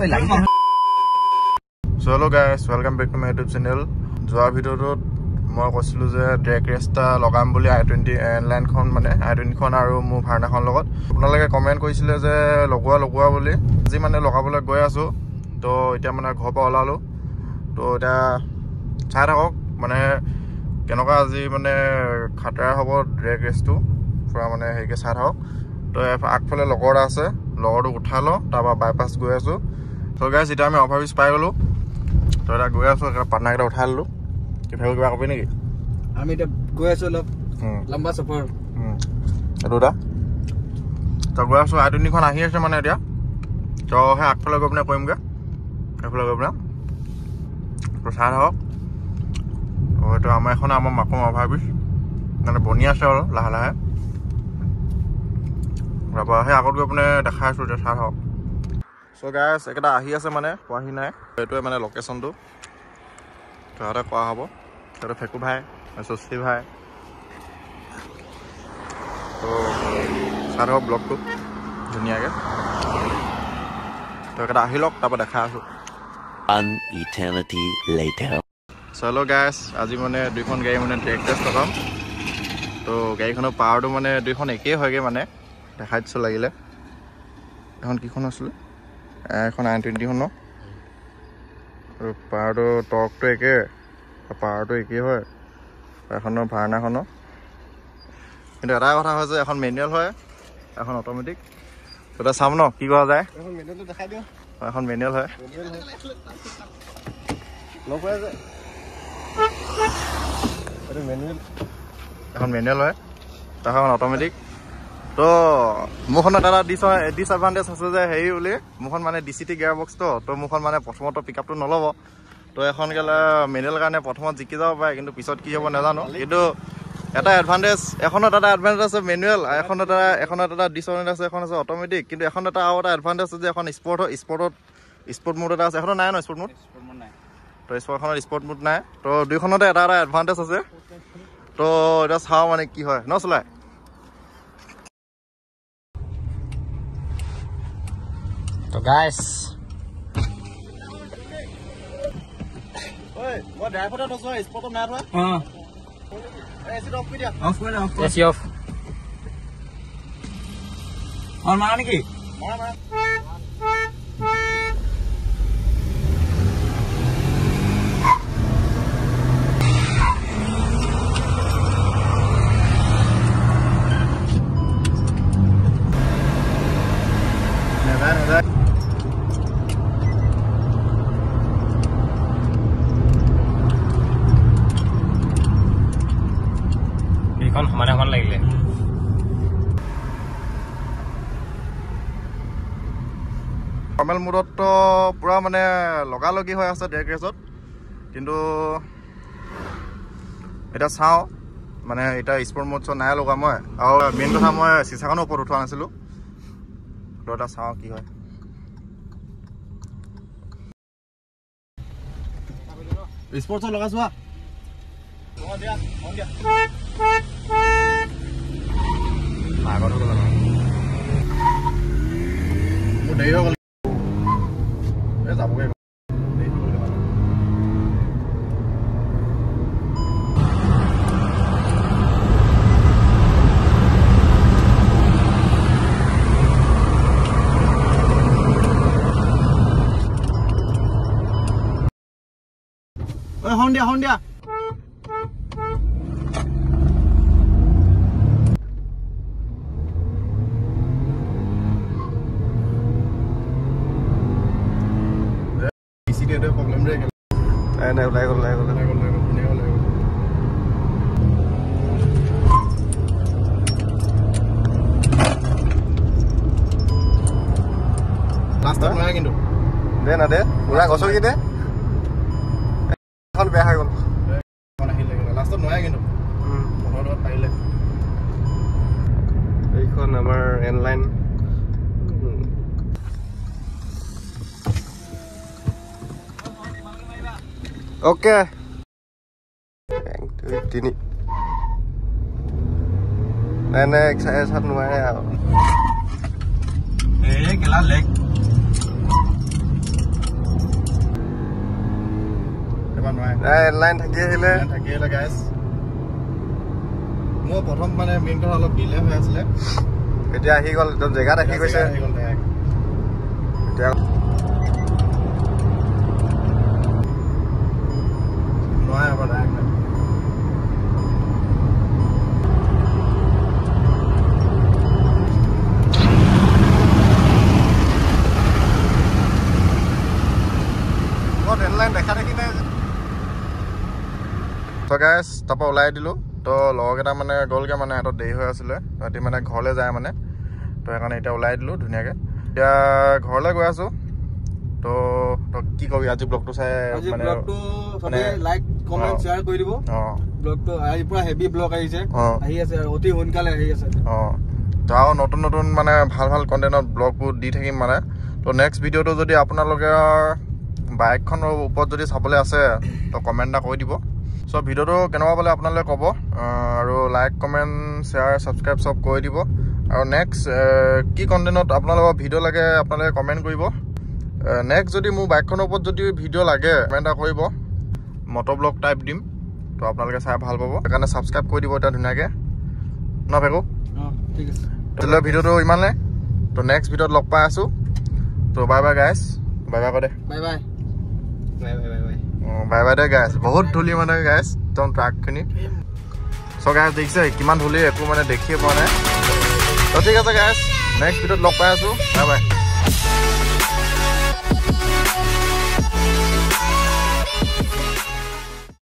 So hello guys, welcome back to my YouTube channel. যোৱা ভিডিঅ'টোত মই কৈছিলোঁ যে ড্ৰেগ ৰেচ এটা লগাম বুলি i20 এয়াৰলাইনখন মানে i20খন আৰু মোৰ ভাৰ্নাখন লগত আপোনালোকে কমেণ্ট কৰিছিলে যে লগোৱা বুলি আজি মানে লগাবলৈ গৈ আছোঁ তো এতিয়া মানে ঘৰৰ পৰা ওলালোঁ তো এতিয়া চাই থাকক মানে কেনেকুৱা আজি মানে খাটাৰ হ'ব ড্ৰেগ ৰেচটো পুৰা মানে হেৰিকৈ চাই থাকক তো আগফালে লগৰ এটা আছে লগৰটোক উঠাই লওঁ তাৰপৰা বাইপাছ গৈ আছোঁ তো গাইজ এতিয়া আমি অভাৰব্ৰিজ পাই গ'লোঁ তো এতিয়া গৈ আছোঁ পাৰ্টনাৰকেইটা উঠাই ল'লোঁ কিবা কবি নেকি আমি এতিয়া গৈ আছোঁ অলপ লম্বা সফৰ এইটো এটা তো গৈ আছোঁ i20খন আহি আছে মানে এতিয়া তো সেই আগফালে গৈ পিনে কৰিমগৈ সেইফালে গৈ পিনে তো চাই থাকক হয়তো আমাৰ এখন আমাৰ মাকুম অভাৰব্ৰিজ মানে বনি আছে আৰু লাহে লাহে তাৰপৰা সেই আগত গৈ পিনে দেখাই আছোঁ এতিয়া চাই থাকক চ' গাইজ একেটা আহি আছে মানে পোৱাহি নাই এইটোৱে মানে লোকেশ্যনটো তহঁতে কোৱা হ'ব তহঁতে ফেকু ভাই চচি ভাই তো চাই থাকক ব্লগটো ধুনীয়াকৈ তো একেটা আহি লওক তাৰপৰা দেখাই আছোঁ চলো গাইজ আজি মানে দুইখন গাড়ী মানে ড্ৰেগ ৰেচ লগাম তো গাড়ীখনৰ পাৱাৰটো মানে দুইখন একেই হয়গৈ মানে দেখাই দিছোঁ লাগিলে এখন কিখন আছিলে এখন i20খন আৰু পাৱাৰটো টৰ্কটো একে পাৱাৰটো একেই হয় এখনৰ ভাৰ্নাখনৰ কিন্তু এটা কথা হয় যে এখন মেনুৱেল হয় এখন অট'মেটিক এতিয়া চাম ন কি কৰা যায় এখন মেনুৱেল হয় এখন মেনুৱেল হয় এখন অট'মেটিক তো মোৰখনত এটা ডিছএডভান্টেজ আছে যে হেৰি বুলি মোৰখন মানে DCT গিয়াৰ বক্সটো তো মোৰখন মানে প্ৰথমত পিক আপটো নল'ব তো এখন গ'লে মেনুৱেল কাৰণে প্ৰথমত জিকি যাব পাৰে কিন্তু পিছত কি হ'ব নাজানো কিন্তু এটা এডভান্টেজ এখনত এটা এডভান্টেজ আছে মেনুৱেল এখনত এটা ডিছএডভান্টেজ আছে এখন আছে অট'মেটিক কিন্তু এখন এটা আৰু এটা এডভান্টেজ আছে যে এখন স্পৰ্ট মোড এটা আছে এখনো নাই ন স্পৰ্ট মোড তো স্পৰ্টখনত স্পৰ্ট মোড নাই তো দুইখনতে এটা এটা এডভান্টেজ আছে তো এতিয়া চাওঁ মানে কি হয় ন চলাই তো গাইস ঐ মই ড্ৰাইভাৰটা নছ স্পটত নাই থোৱা এসি অফ কৰি দিয়া এসি অফ অন মাৰা নেকি মাৰা সমাধান লাগিলে নৰ্মেল মোডত পুৰা মানে লগালগি হৈ আছে ড্ৰেগ ৰেচত কিন্তু এতিয়া চাওঁ মানে এতিয়া স্পৰ্ট মোড নাই লগা মই আৰু মেইন কথা মই চিচাখনৰ ওপৰত উঠোৱা নাছিলোঁ তো এটা চাওঁ কি হয় স্পৰ্টছত লগাইছো মোৰ দেৰি হৈ গ'ল যাবগৈ হন দিয়া প্ৰব্লেম ৰে নাই ওলাই গ'ল লাষ্টত নহয় কিন্তু দে না দে পুৰা গছৰ কি দে এখন বেয়া হৈ গ'ল লাষ্টত নহয় কিন্তু পাৰিলে এইখন আমাৰ এনলাইন অ'কে 1 2 3 নাই এক্সাৰচাইজ নোৱাৰে আৰু এই গেলা লেগ এনলাইন থাকি আহিলে গাইছ মোৰ প্ৰথম মানে মেইন কথা অলপ ডিলে হৈ আছিলে এতিয়া আহি গ'ল একদম জেগাত আহি গৈছে এতিয়া নহয় আবার ডাইৰেক্ট এনলাইন দেখা দেখি নাই তো গাইছ তাৰপৰা ওলাই দিলোঁ তো লগৰকেইটা মানে গ'লগৈ মানে সিহঁতৰ দেৰি হৈ আছিলে সিহঁতি মানে ঘৰলৈ যায় মানে তো সেইকাৰণে এতিয়া ওলাই দিলোঁ ধুনীয়াকৈ এতিয়া ঘৰলৈ গৈ আছোঁ তো কি কবি আজি ব্লগটো চাই মানে লাইক কমেণ্ট শ্বেয়াৰ কৰি দিব ব্লগটো আজি পুৰা হেভি ব্লগ আহিছে আহি আছে আৰু অতি সোনকালে আহি আছে তো আৰু নতুন নতুন মানে ভাল ভাল কণ্টেণ্টত ব্লগবোৰ দি থাকিম মানে তো নেক্সট ভিডিঅ'টো যদি আপোনালোকে বাইকখনৰ ওপৰত যদি চাবলৈ আছে তো কমেণ্ট এটা কৰি দিব চ' ভিডিঅ'টো কেনেকুৱা পালে আপোনালোকে ক'ব আৰু লাইক কমেণ্ট শ্বেয়াৰ ছাবস্ক্ৰাইব চব কৰি দিব আৰু নেক্সট কি কণ্টেণ্টত আপোনালোকৰ ভিডিঅ' লাগে আপোনালোকে কমেণ্ট কৰিব নেক্সট যদি মোৰ বাইকখনৰ ওপৰত যদি ভিডিঅ' লাগে কমেণ্ট এটা কৰিব মটৰ ব্লগ টাইপ দিম তো আপোনালোকে চাই ভাল পাব সেইকাৰণে ছাবস্ক্ৰাইব কৰি দিব এতিয়া ধুনীয়াকৈ ন ভেকো ঠিক আছে তেতিয়াহ'লে ভিডিঅ'টো ইমানে তো নেক্সট ভিডিঅ'ত লগ পাই আছোঁ তো বাই বাই গাইছ বাই বাই কৈ দে বাই বাই বাই বাই দে গাইছ বহুত ধূলি মানে গাইছ একদম ট্ৰাকখিনি চ' গাইছ দেখিছে কিমান ধূলি একো মানে দেখিয়ে পোৱা নাই তো ঠিক আছে গাইছ নেক্সট ভিডিঅ'ত লগ পাই আছোঁ বাই বাই